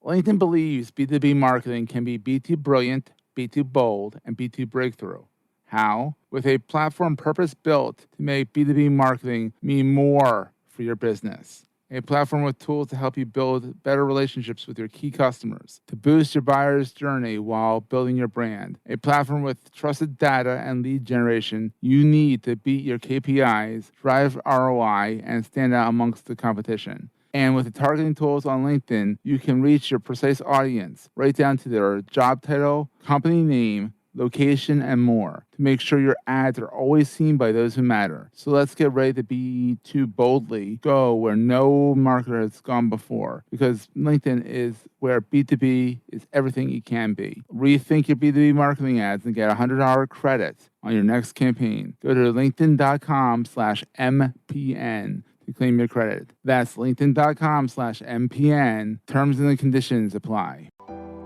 LinkedIn believes B2B marketing can be B2 brilliant, B2 bold, and B2 breakthrough. How? With a platform purpose-built to make B2B marketing mean more for your business. A platform with tools to help you build better relationships with your key customers, to boost your buyer's journey while building your brand. A platform with trusted data and lead generation you need to beat your KPIs, drive ROI, and stand out amongst the competition. And with the targeting tools on LinkedIn, you can reach your precise audience right down to their job title, company name, location, and more to make sure your ads are always seen by those who matter. So let's get ready to B2 boldly go where no marketer has gone before, because LinkedIn is where B2B is everything it can be. Rethink your B2B marketing ads and get $100 credit on your next campaign. Go to linkedin.com/MPN to claim your credit. That's linkedin.com/MPN. Terms and conditions apply.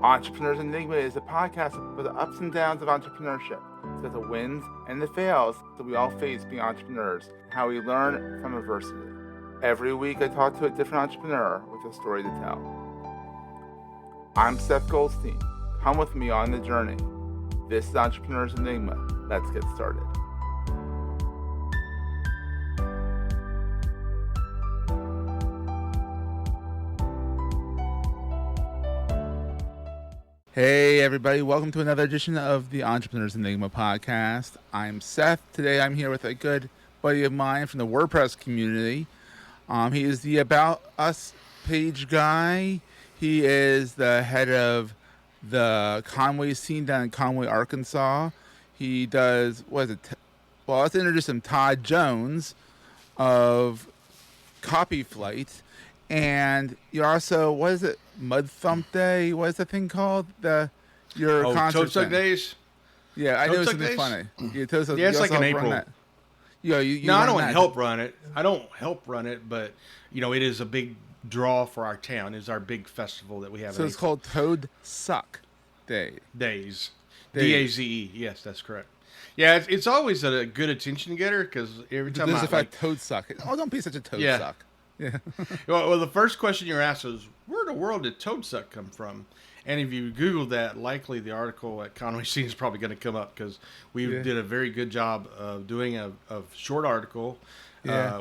Entrepreneurs Enigma is a podcast for the ups and downs of entrepreneurship. So the wins and the fails that we all face being entrepreneurs, and how we learn from adversity. Every week I talk to a different entrepreneur with a story to tell. I'm Seth Goldstein. Come with me on the journey. This is Entrepreneurs Enigma. Let's get started. Hey everybody, welcome to another edition of the Entrepreneurs Enigma podcast. I'm Seth. Today I'm here with a good buddy of mine from the WordPress community. He is the About Us page guy. He is the head of the Conway scene down in Conway, Arkansas. He does, let's introduce him, Todd Jones of Copy Flight. And you're also, Mud Thump Day? What is the thing called? Your concert Toad Suck Days? Yeah, I know something funny. Yeah, it's like in April. I don't help run it. I don't help run it, but, it is a big draw for our town. It's our big festival that we have. So it's called Toad Suck Days. D-A-Z-E. Yes, that's correct. Yeah, it's always a good attention getter because every time Toad Suck. Oh, don't be such a Toad Suck. Yeah. well, the first question you're asked is, where in the world did Toad Suck come from? And if you Google that, likely the article at Conway Scene is probably going to come up because we did a very good job of doing a short article,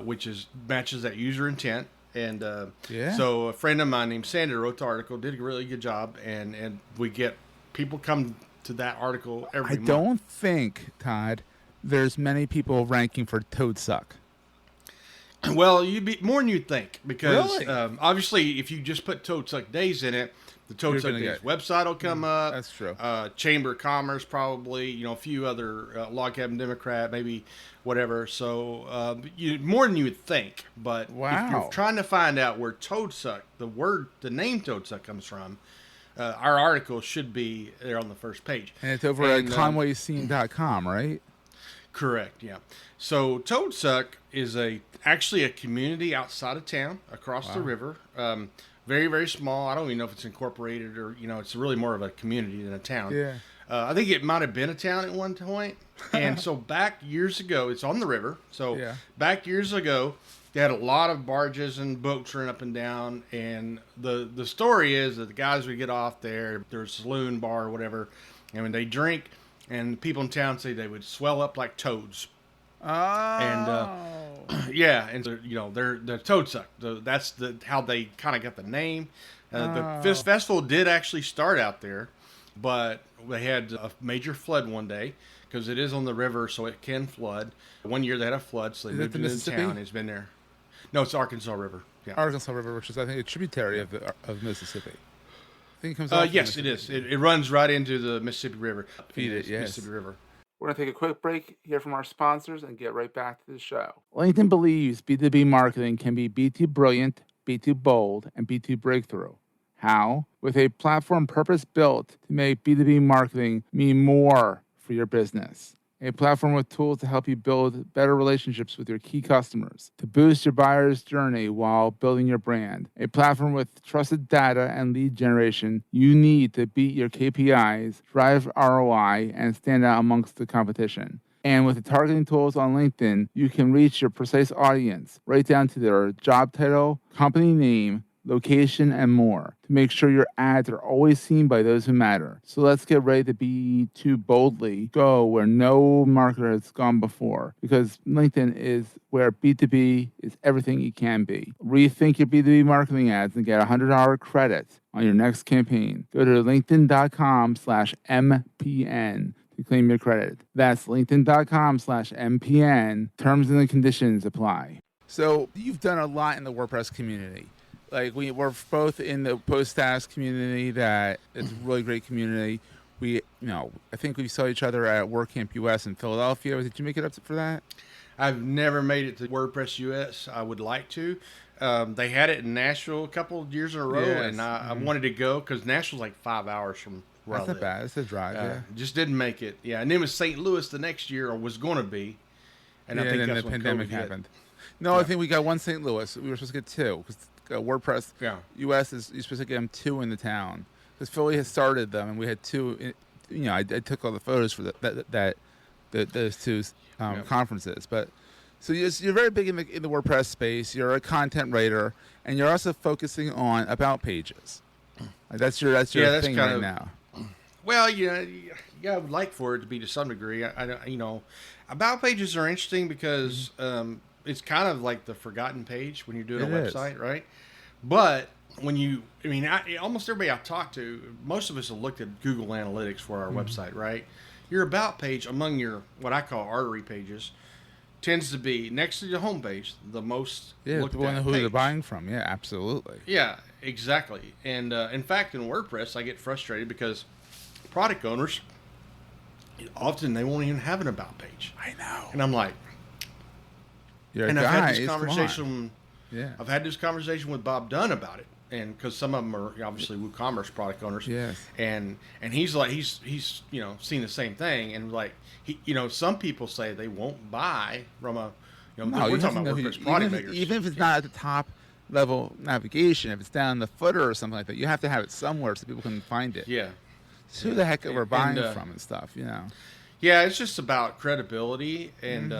which matches that user intent. And so a friend of mine named Sandra wrote the article, did a really good job, and we get people come to that article every month. I don't think, Todd, there's many people ranking for Toad Suck. Well, you'd be more than you'd think because really? Obviously, if you just put Toad Suck Days in it, the Toad Suck Days website will come up. That's true. Chamber of Commerce probably, a few other Log Cabin Democrat, maybe whatever. So more than you would think. But if you're trying to find out where Toad Suck, the name Toad Suck comes from, our article should be there on the first page. And it's over at conwayscene.com, right? Correct, yeah. So Toad Suck is actually a community outside of town, across the river. Very, very small. I don't even know if it's incorporated or, it's really more of a community than a town. Yeah. I think it might have been a town at one point. And so back years ago, it's on the river. So back years ago, they had a lot of barges and boats running up and down. And the story is that the guys would get off there's a saloon, bar, whatever, and when they drink, and the people in town say they would swell up like toads. Oh. And and so, they're Toad Suck. That's how they kind of got the name. The festival did actually start out there, but they had a major flood one day because it is on the river, so it can flood. One year they had a flood, so they moved it into town. It's been there. No, it's Arkansas River. Yeah. Arkansas River, which is I think a tributary of Mississippi. I think it comes yes, it is. It runs right into the Mississippi River. Mississippi River. We're going to take a quick break, hear from our sponsors, and get right back to the show. LinkedIn believes B2B marketing can be B2 brilliant, B2 bold, and B2 breakthrough. How? With a platform purpose-built to make B2B marketing mean more for your business. A platform with tools to help you build better relationships with your key customers, to boost your buyer's journey while building your brand. A platform with trusted data and lead generation you need to beat your KPIs, drive ROI, and stand out amongst the competition. And with the targeting tools on LinkedIn, you can reach your precise audience right down to their job title, company name, location, and more to make sure your ads are always seen by those who matter. So let's get ready to B2 boldly go where no marketer has gone before, because LinkedIn is where B2B is everything it can be. Rethink your B2B marketing ads and get $100 credit on your next campaign. Go to linkedin.com/MPN to claim your credit. That's linkedin.com/MPN. Terms and conditions apply. So you've done a lot in the WordPress community. Like we're both in the post status community that it's a really great community. I think we saw each other at WordCamp US in Philadelphia. Did you make it up for that? I've never made it to WordPress US. I would like to. They had it in Nashville a couple of years in a row, and I wanted to go because Nashville's like 5 hours from where I live. That's not bad. It's a drive, Just didn't make it. Yeah, and then it was St. Louis the next year, or was going to be. And I think then that's the when pandemic COVID hit. happened. No, I think we got one St. Louis. We were supposed to get two because WordPress US you're supposed to get them two in the town because Philly has started them, and we had two. I took all the photos for those two conferences. But so you're very big in the WordPress space. You're a content writer, and you're also focusing on about pages. Like that's your thing right now. Well, I would like for it to be to some degree. About pages are interesting because it's kind of like the forgotten page when you're doing a website, right? But almost everybody I've talked to, most of us have looked at Google Analytics for our website, right? Your about page among your what I call artery pages tends to be next to the home page, the most looked people know who they're buying from. Yeah, absolutely. Yeah, exactly. And in fact, in WordPress, I get frustrated because product owners often they won't even have an about page. I know. And I'm like, I've had this conversation. Yeah, I've had this conversation with Bob Dunn about it, and because some of them are obviously WooCommerce product owners. Yes. And he's like he's seen the same thing, and like some people say they won't buy from a we're talking about WordPress product makers. Even if it's not at the top level navigation, if it's down in the footer or something like that, you have to have it somewhere so people can find it. Yeah. So who the heck we're buying from and stuff, Yeah, it's just about credibility, and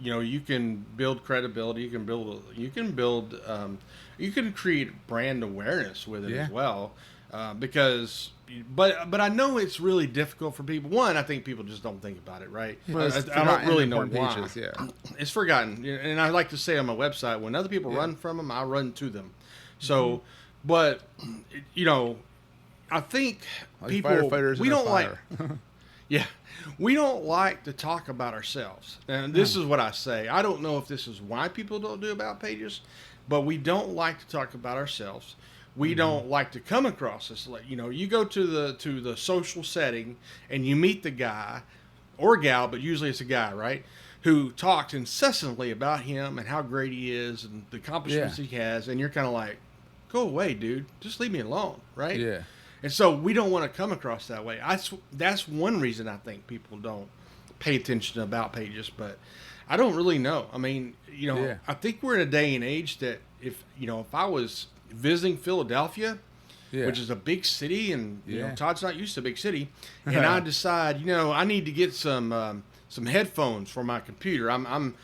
you can build credibility. You can create brand awareness with it as well, because. But I know it's really difficult for people. One, I think people just don't think about it, right? Well, I don't really know why. Pages, It's forgotten, and I like to say on my website, when other people run from them, I run to them. So, but I think like people we don't like. Yeah, we don't like to talk about ourselves, and this is what I say. I don't know if this is why people don't do about pages, but we don't like to talk about ourselves. We don't like to come across this. You go to the social setting and you meet the guy or gal, but usually it's a guy, right? Who talks incessantly about him and how great he is and the accomplishments he has, and you're kind of like, go away, dude. Just leave me alone, right? Yeah. And so we don't want to come across that way. That's one reason I think people don't pay attention to about pages, but I don't really know. I mean, I think we're in a day and age that if I was visiting Philadelphia, which is a big city, and Todd's not used to a big city, and I decide, I need to get some headphones for my computer. I'm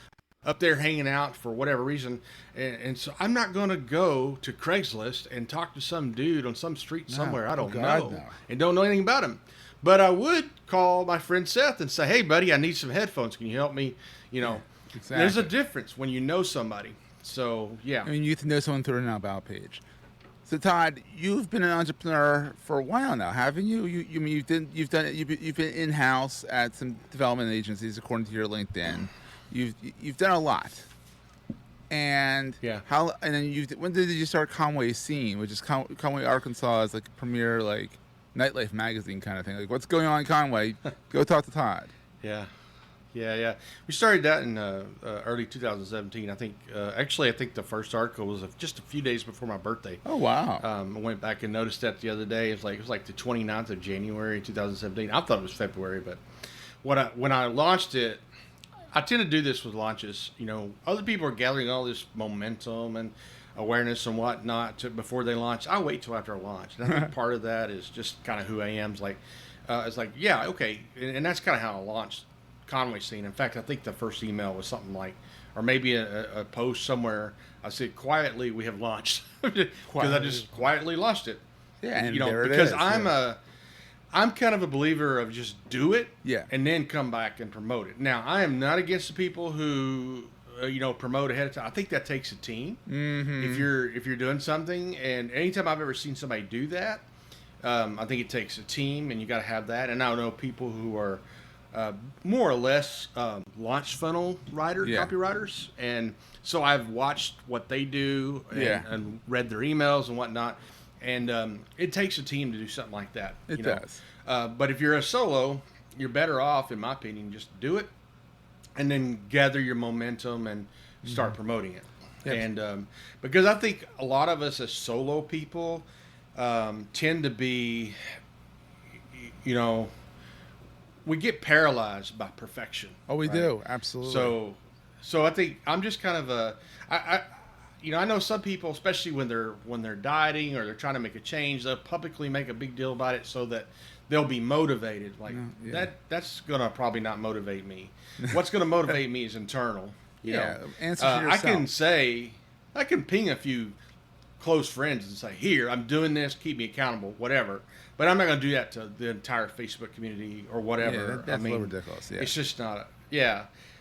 up there hanging out for whatever reason, and so I'm not going to go to Craigslist and talk to some dude on some street somewhere I don't know and don't know anything about him. But I would call my friend Seth and say, hey, buddy, I need some headphones. Can you help me? Exactly. There's a difference when you know somebody. So, yeah. I mean, you can know someone through an about page. So, Todd, you've been an entrepreneur for a while now, haven't you? You've been in-house at some development agencies, according to your LinkedIn. You've done a lot. And when did you start Conway Scene, which is Conway, Arkansas, is like a premier nightlife magazine kind of thing. Like, what's going on in Conway? Go talk to Todd. Yeah. We started that in early 2017. I think the first article was just a few days before my birthday. Oh, wow. I went back and noticed that the other day. It was like the 29th of January 2017. I thought it was February, but when I launched it, I tend to do this with launches. Other people are gathering all this momentum and awareness and whatnot before they launch. I wait till after I launch. And I think part of that is just kind of who I am. It's like, yeah, okay. And that's kind of how I launched Conway Scene. In fact, I think the first email was something like or maybe a post somewhere. I said quietly we have launched because I just quietly launched it. Yeah, and because I'm kind of a believer of just do it, and then come back and promote it. Now, I am not against the people who promote ahead of time. I think that takes a team. Mm-hmm. If you're doing something, and anytime I've ever seen somebody do that, I think it takes a team, and you got to have that. And I know people who are more or less launch funnel copywriters, and so I've watched what they do and read their emails and whatnot. And it takes a team to do something like that. It does. But if you're a solo, you're better off, in my opinion, just do it and then gather your momentum and start promoting it. Yep. And because I think a lot of us as solo people tend to be, we get paralyzed by perfection. Oh, we do. Absolutely. So I think I'm just kind of I know some people, especially when they're dieting or they're trying to make a change, they'll publicly make a big deal about it so that they'll be motivated. Like that's gonna probably not motivate me. What's gonna motivate me is internal. Answer to yourself. I can ping a few close friends and say, "Here, I'm doing this. Keep me accountable, whatever." But I'm not gonna do that to the entire Facebook community or whatever. That's a little ridiculous. Yeah, it's just not.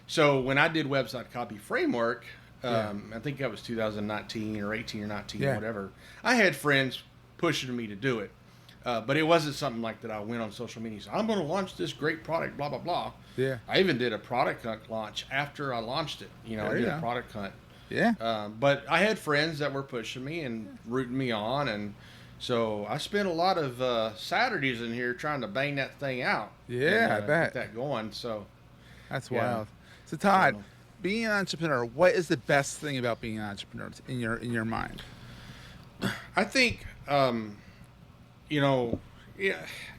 So when I did Website Copy Framework. I think that was 2019 or 18 or 19, whatever. I had friends pushing me to do it, but it wasn't something like that. I went on social media and said, I'm going to launch this great product, blah, blah, blah. Yeah. I even did a product hunt launch after I launched it. I did a product hunt. Yeah. But I had friends that were pushing me and rooting me on, and so I spent a lot of Saturdays in here trying to bang that thing out. Yeah, and, I bet. Get that going. So that's wild. So Todd. Being an entrepreneur, what is the best thing about being an entrepreneur in your mind? I think, I've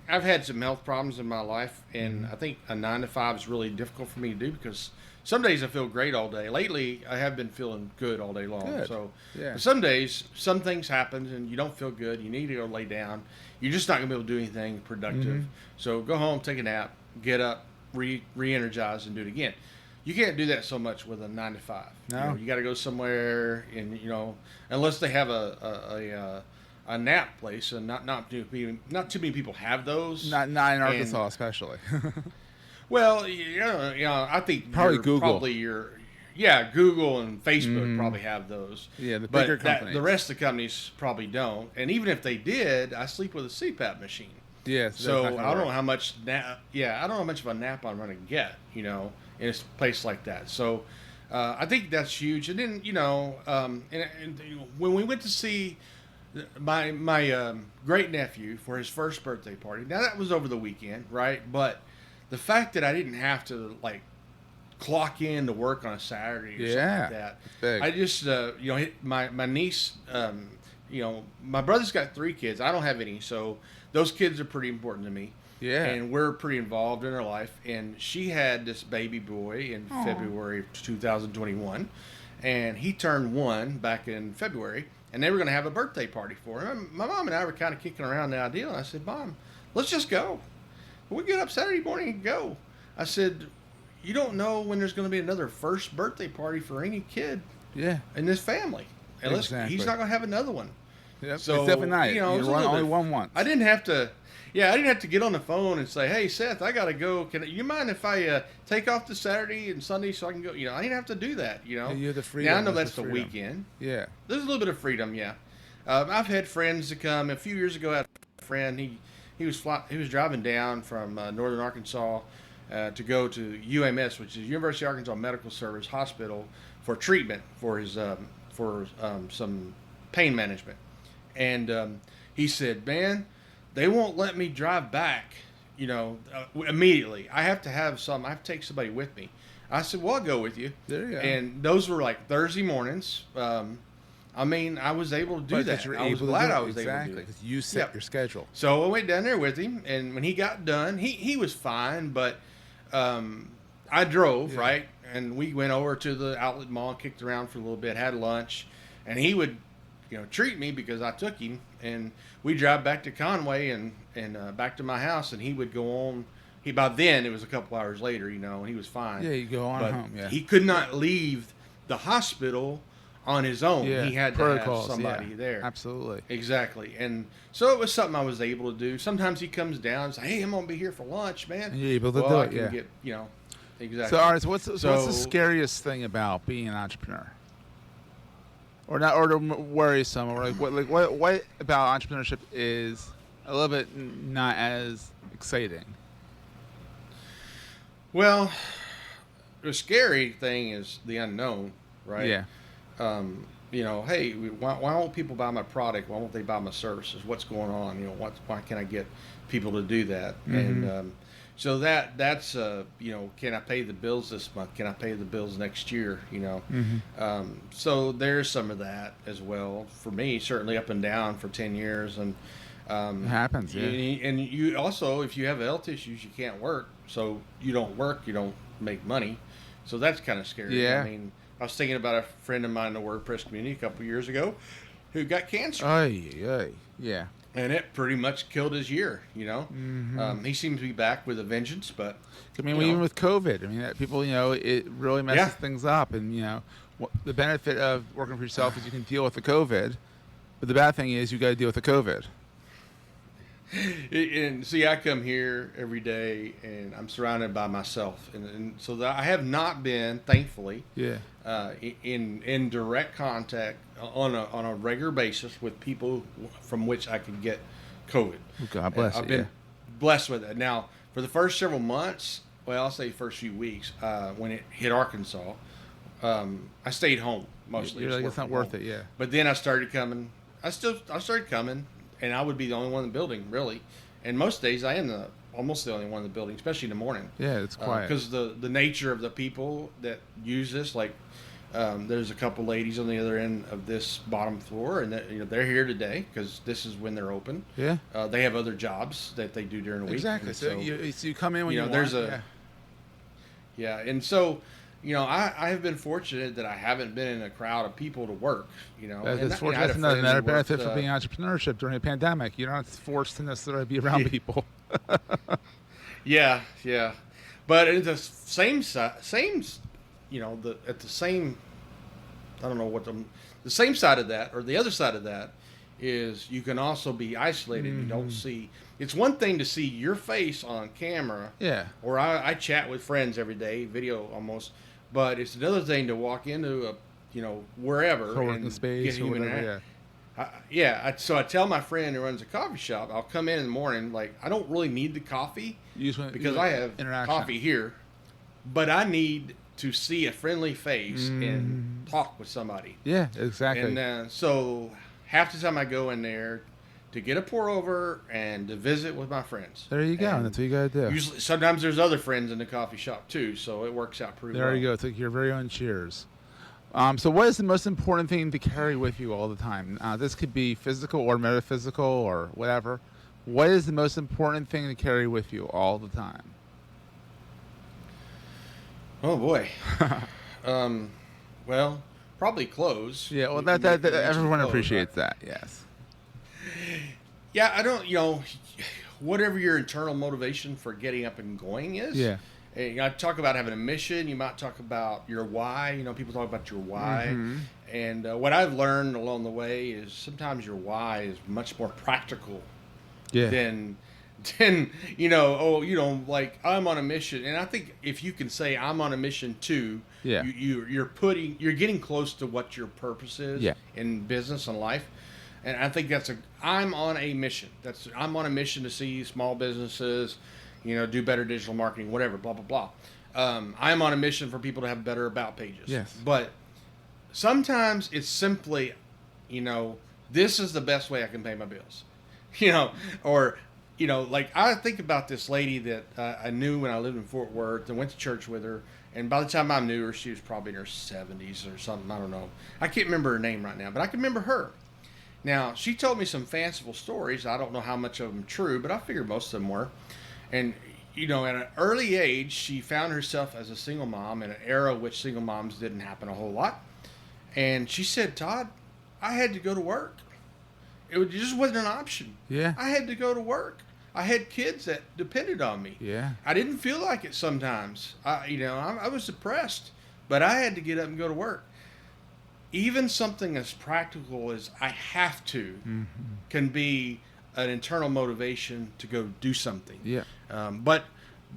had some health problems in my life, and I think a 9-to-5 is really difficult for me to do because some days I feel great all day. Lately, I have been feeling good all day long. Good. So some days, some things happen, and you don't feel good. You need to go lay down. You're just not going to be able to do anything productive. Mm-hmm. So go home, take a nap, get up, re-energize, and do it again. You can't do that so much with a 9-to-5. No, you got to go somewhere, and unless they have a nap place, and not too many people have those. Not in Arkansas, especially. Well, I think probably Google. Google and Facebook probably have those. Yeah, the bigger companies. The rest of the companies probably don't. And even if they did, I sleep with a CPAP machine. Yeah, so I don't know how much I don't know how much of a nap I'm going to get. In a place like that. So I think that's huge. And then, when we went to see my great nephew for his first birthday party, now that was over the weekend, right? But the fact that I didn't have to clock in to work on a Saturday or something like that. Big. I just, my niece, my brother's got 3 kids. I don't have any. So those kids are pretty important to me. Yeah. And we're pretty involved in her life. And she had this baby boy in February of 2021. And he turned 1 back in February. And they were going to have a birthday party for him. My mom and I were kind of kicking around the idea. And I said, Mom, let's just go. We get up Saturday morning and go. I said, you don't know when there's going to be another first birthday party for any kid in this family. Unless he's not going to have another one. Yep. So, it's definitely not. You only one once. I didn't have to get on the phone and say, hey, Seth, I got to go. Can you mind if I take off the Saturday and Sunday so I can go? I didn't have to do that, Yeah, you have the freedom. Now I know that's the weekend. Yeah. There's a little bit of freedom, yeah. I've had friends to come. A few years ago, I had a friend. He was driving down from northern Arkansas to go to UMS, which is University of Arkansas Medical Service Hospital, for treatment for his some pain management. And he said, man, they won't let me drive back, immediately. I have to take somebody with me. I said, well, I'll go with you. There you go. And those were Thursday mornings. I was able to do that. I was glad I was able to do it. Exactly, because you set your schedule. So I went down there with him, and when he got done, he was fine, but I drove, right? And we went over to the outlet mall, kicked around for a little bit, had lunch, and he would treat me because I took him, and we drive back to Conway and back to my house, and he would go on. By then it was a couple hours later, and he was fine. Yeah, you go on but home. Yeah, he could not leave the hospital on his own. Yeah, He had to have somebody there. Absolutely. Exactly. And so it was something I was able to do. Sometimes he comes down and says, hey, I'm going to be here for lunch, man. And you're able to do I it, can yeah. get, exactly. So, all right, so what's the scariest thing about being an entrepreneur? Or not, or worrisome, or what about entrepreneurship is a little bit not as exciting? Well, the scary thing is the unknown, right? Yeah. Hey, why won't people buy my product? Why won't they buy my services? What's going on? Why can't I get people to do that? Mm-hmm. And so that's can I pay the bills this month? Can I pay the bills next year? Mm-hmm. So there's some of that as well for me. Certainly up and down for 10 years, and it happens. Yeah. And you also, if you have health issues, you can't work. So you don't work, you don't make money. So that's kind of scary. Yeah. I mean, I was thinking about a friend of mine in the WordPress community a couple of years ago who got cancer. Yeah. And it pretty much killed his year, Mm-hmm. He seems to be back with a vengeance, but... I mean, even with COVID, I mean, people, it really messes things up. And, the benefit of working for yourself is you can deal with the COVID. But the bad thing is you got to deal with the COVID. And see, I come here every day, and I'm surrounded by myself, and so that I have not been, thankfully, in direct contact on a regular basis with people from which I could get COVID. God bless. I've been blessed with that. Now, for the first several months, well, I'll say first few weeks, when it hit Arkansas, I stayed home mostly. You're like, it's not worth it, yeah. But then I started coming. I started coming. And I would be the only one in the building, really. And most days I am almost the only one in the building, especially in the morning. Yeah, it's quiet. Because the nature of the people that use this, there's a couple ladies on the other end of this bottom floor, and they're here today because this is when they're open. Yeah. They have other jobs that they do during the week. Exactly. So you come in when you want. There's and so... I have been fortunate that I haven't been in a crowd of people to work. That's another benefit for being entrepreneurship during a pandemic. You're not forced to necessarily be around people. Yeah. But at the same, at the same, I don't know what the same side of that, or the other side of that, is you can also be isolated. Mm-hmm. You don't see. It's one thing to see your face on camera. Yeah. Or I chat with friends every day, video almost. But it's another thing to walk into wherever co-working space or whatever. So I tell my friend who runs a coffee shop, I'll come in the morning, I don't really need the coffee because I have coffee here, but I need to see a friendly face and talk with somebody. Yeah, exactly. And so half the time I go in there to get a pour over and to visit with my friends. There you go. And that's what you got to do. Usually, sometimes there's other friends in the coffee shop too, so it works out pretty well. There you go. It's like your very own cheers. So what is the most important thing to carry with you all the time? This could be physical or metaphysical or whatever. What is the most important thing to carry with you all the time? Oh, boy. Well, probably clothes. Yeah, well, that everyone appreciates that, yes. Yeah, I don't, whatever your internal motivation for getting up and going is. Yeah. I talk about having a mission. You might talk about your why. People talk about your why. Mm-hmm. And what I've learned along the way is sometimes your why is much more practical than I'm on a mission. And I think if you can say I'm on a mission too, you're getting close to what your purpose is in business and life. And I think I'm on a mission. I'm on a mission to see small businesses, do better digital marketing, whatever, blah, blah, blah. I'm on a mission for people to have better about pages. Yes. But sometimes it's simply, this is the best way I can pay my bills. I think about this lady that I knew when I lived in Fort Worth and went to church with her. And by the time I knew her, she was probably in her 70s or something. I don't know. I can't remember her name right now, but I can remember her. Now, she told me some fanciful stories. I don't know how much of them true, but I figured most of them were. And, at an early age, she found herself as a single mom in an era in which single moms didn't happen a whole lot. And she said, Todd, I had to go to work. It just wasn't an option. Yeah. I had to go to work. I had kids that depended on me. Yeah. I didn't feel like it sometimes. I was depressed, but I had to get up and go to work. even something as practical as I have to can be an internal motivation to go do something. Yeah. But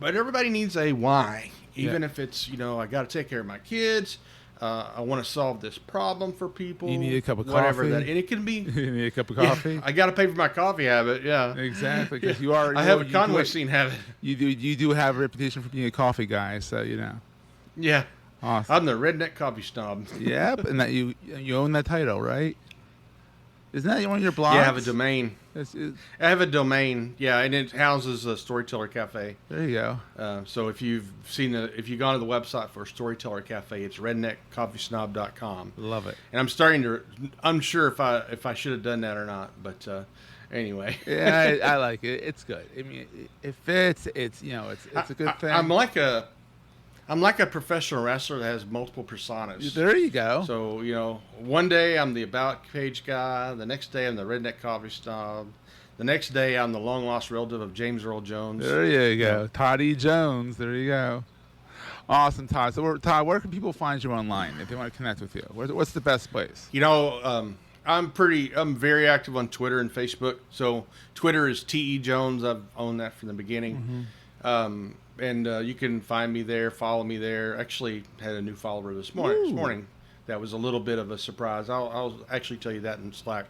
everybody needs a why, even Yeah. if it's, I got to take care of my kids. I want to solve this problem for people. You need a cup of whatever coffee. That, and it can be. You need a cup of coffee. Yeah, I got to pay for my coffee habit. Yeah, Exactly. Because I have a Conway scene habit. You do have a reputation for being a coffee guy, so Yeah, Awesome. I'm the redneck coffee snob. Yep, and that you own that title, right? Isn't that one of your blogs? Yeah, I have a domain. It's, I have a domain. Yeah, and it houses a Storyteller Cafe. there you go. So if you've gone to the website for Storyteller Cafe, it's redneckcoffeesnob.com. Love it. And I'm starting to. I'm sure if I should have done that or not, but anyway. Yeah, I like it. It's good. I mean, it fits. It's it's a good thing. I'm like a professional wrestler that has multiple personas. There you go. So, one day I'm the about page guy. The next day I'm the redneck coffee snob. The next day I'm the long lost relative of James Earl Jones. There you go. Todd E. Jones. There you go. Awesome, Todd. So, Todd, where can people find you online if they want to connect with you? What's the best place? I'm very active on Twitter and Facebook. So Twitter is TE Jones. I've owned that from the beginning. And you can find me there, follow me there. Actually, had a new follower this morning. That was a little bit of a surprise. I'll actually tell you that in Slack.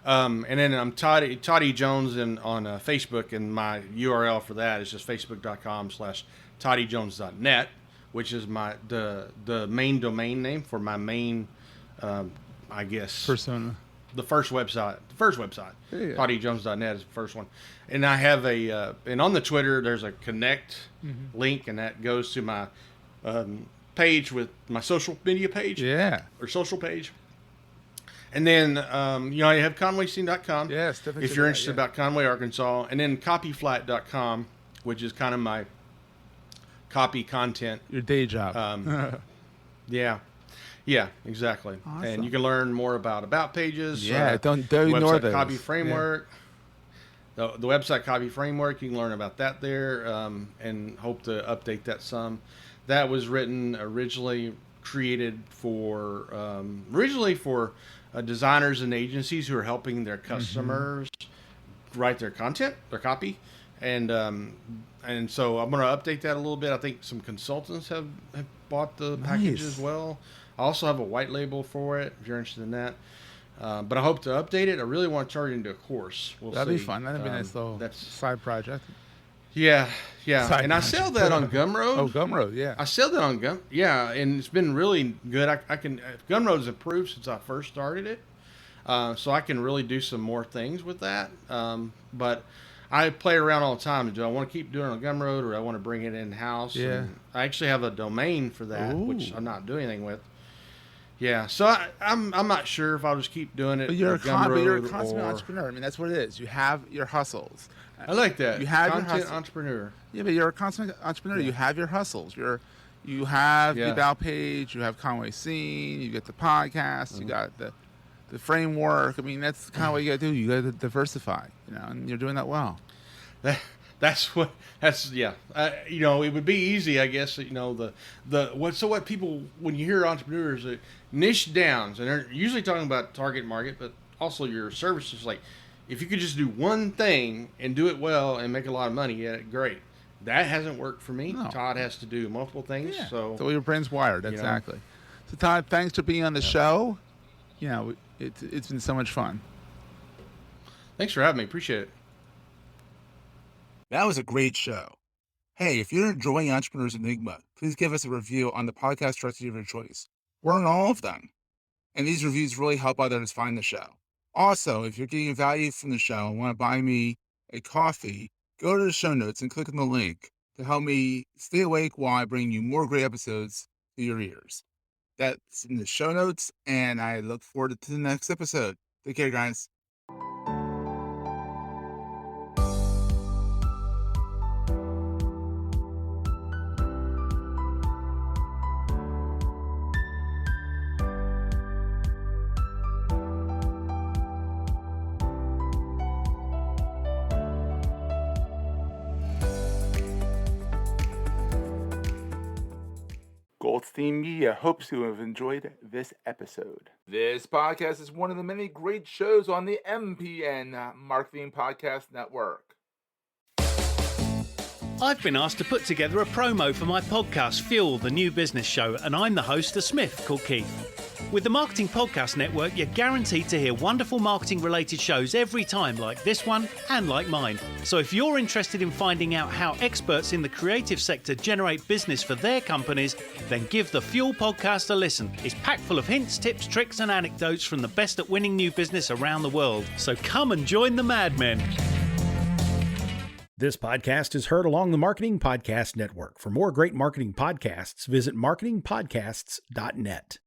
And then I'm Todd E. Jones on Facebook, and my URL for that is just facebook.com/toddyjones.net, which is the main domain name for my main, I guess, Persona. The first website. Yeah. ToddyJones.net is the first one. And I have and on the Twitter, there's a connect link, and that goes to my page with my social media page. Yeah. Or social page. And then, you have conwayscene.com. Yes, definitely. If you're interested about Conway, Arkansas. And then copyflat.com, which is kind of my copy content. Your day job. Yeah. Yeah, exactly. Awesome. And you can learn more about pages. Yeah, don't ignore those. Copy Framework. Yeah. The website Copy Framework, you can learn about that there, and hope to update that some. That was created for designers and agencies who are helping their customers write their content, their copy, and so I'm going to update that a little bit. I think some consultants have bought the package as well. I also have a white label for it if you're interested in that. But I hope to update it. I really want to turn it into a course. That'd be fun. That'd be a nice little side project. Yeah. And I sell that on Gumroad. Oh, Gumroad, yeah. I sell that on and it's been really good. Gumroad's improved since I first started it, so I can really do some more things with that. But I play around all the time. Do I want to keep doing it on Gumroad, or do I want to bring it in house? Yeah. And I actually have a domain for that, which I'm not doing anything with. Yeah, so I'm not sure if I'll just keep doing it. But you're a consummate entrepreneur. I mean, that's what it is. You have your hustles. I like that. You have content your entrepreneur. Yeah, but you're a consummate entrepreneur. Yeah. You have your hustles. You have the about page. You have Conway Scene. You get the podcast. You got the framework. I mean, that's kind of what you got to do. You got to diversify. And you're doing that well. It would be easy, I guess. What people, when you hear entrepreneurs, niche downs, and they're usually talking about target market, but also your services. Like, if you could just do one thing and do it well and make a lot of money, yeah, great. That hasn't worked for me. No. Todd has to do multiple things. Yeah. So your brain's wired. Exactly. So Todd, thanks for being on the show. It's been so much fun. Thanks for having me. Appreciate it. That was a great show. Hey, if you're enjoying Entrepreneur's Enigma, please give us a review on the podcast directory of your choice. We're on all of them. And these reviews really help others find the show. Also, if you're getting value from the show and want to buy me a coffee, go to the show notes and click on the link to help me stay awake while I bring you more great episodes to your ears. That's in the show notes, and I look forward to the next episode. Take care, guys. Goldstein Media hopes you have enjoyed this episode. This podcast is one of the many great shows on the MPN Marketing Podcast Network. I've been asked to put together a promo for my podcast, Fuel, the new business show, and I'm the host, a Smith called Keith. With the Marketing Podcast Network, you're guaranteed to hear wonderful marketing-related shows every time, like this one and like mine. So if you're interested in finding out how experts in the creative sector generate business for their companies, then give the Fuel podcast a listen. It's packed full of hints, tips, tricks, and anecdotes from the best at winning new business around the world. So come and join the madmen. This podcast is heard along the Marketing Podcast Network. For more great marketing podcasts, visit marketingpodcasts.net.